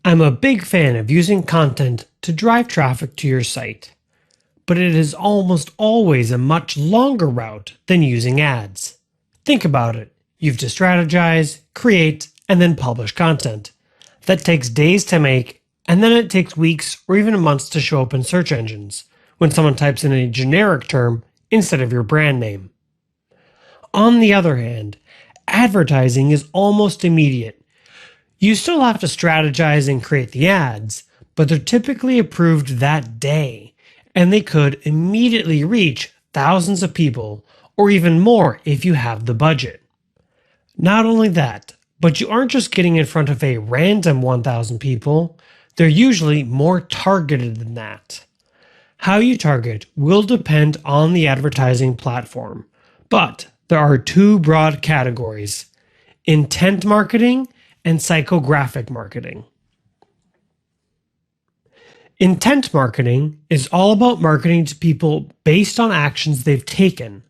I'm a big fan of using content to drive traffic to your site, but it is almost always a much longer route than using ads. Think about it. You have to strategize, create, and then publish content. That takes days to make, and then it takes weeks or even months to show up in search engines when someone types in a generic term instead of your brand name. On the other hand, advertising is almost immediate. You still have to strategize and create the ads, but they're typically approved that day, and they could immediately reach thousands of people, or even more if you have the budget. Not only that, but you aren't just getting in front of a random 1,000 people, they're usually more targeted than that. How you target will depend on the advertising platform, but there are two broad categories: intent marketing and psychographic marketing. Intent marketing is all about marketing to people based on actions they've taken.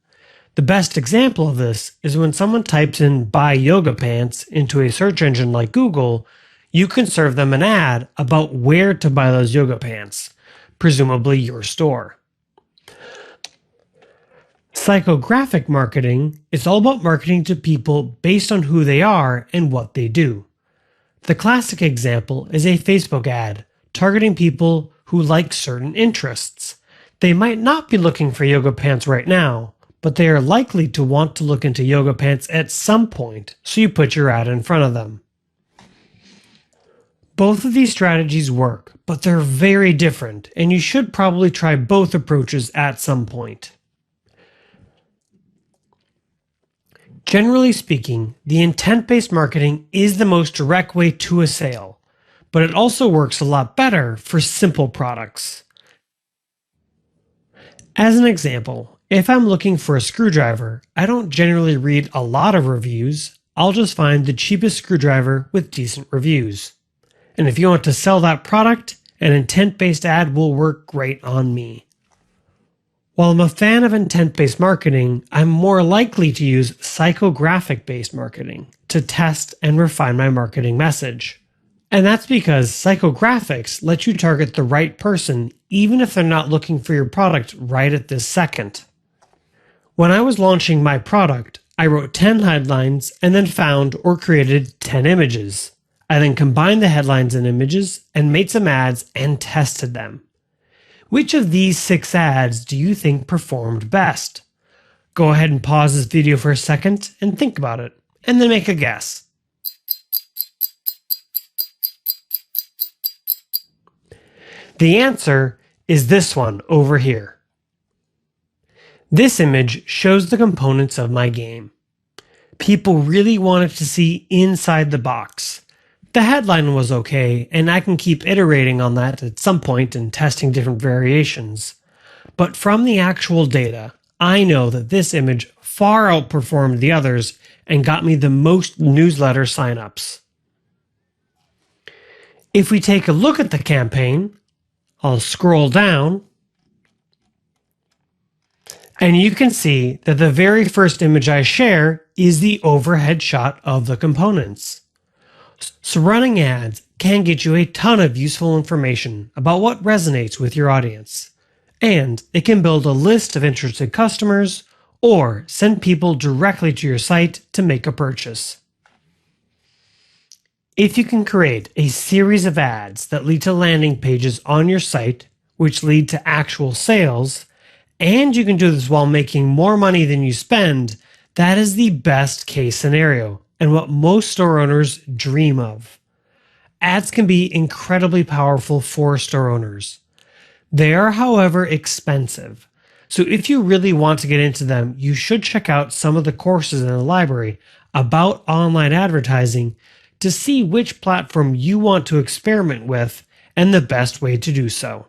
The best example of this is when someone types in "buy yoga pants" into a search engine like Google, you can serve them an ad about where to buy those yoga pants, presumably your store. Psychographic marketing is all about marketing to people based on who they are and what they do. The classic example is a Facebook ad targeting people who like certain interests. They might not be looking for yoga pants right now, but they are likely to want to look into yoga pants at some point, so you put your ad in front of them. Both of these strategies work, but they're very different, and you should probably try both approaches at some point. Generally speaking, the intent-based marketing is the most direct way to a sale, but it also works a lot better for simple products. As an example, if I'm looking for a screwdriver, I don't generally read a lot of reviews. I'll just find the cheapest screwdriver with decent reviews. And if you want to sell that product, an intent-based ad will work great on me. While I'm a fan of intent-based marketing, I'm more likely to use psychographic-based marketing to test and refine my marketing message. And that's because psychographics let you target the right person even if they're not looking for your product right at this second. When I was launching my product, I wrote 10 headlines and then found or created 10 images. I then combined the headlines and images and made some ads and tested them. Which of these 6 ads do you think performed best? Go ahead and pause this video for a second and think about it, and then make a guess. The answer is this one over here. This image shows the components of my game. People really wanted to see inside the box. The headline was okay, and I can keep iterating on that at some point and testing different variations. But from the actual data, I know that this image far outperformed the others and got me the most newsletter signups. If we take a look at the campaign, I'll scroll down, and you can see that the very first image I share is the overhead shot of the components. So running ads can get you a ton of useful information about what resonates with your audience, and it can build a list of interested customers or send people directly to your site to make a purchase. If you can create a series of ads that lead to landing pages on your site, which lead to actual sales, and you can do this while making more money than you spend, that is the best case scenario and what most store owners dream of. Ads can be incredibly powerful for store owners. They are, however, expensive. So if you really want to get into them, you should check out some of the courses in the library about online advertising to see which platform you want to experiment with and the best way to do so.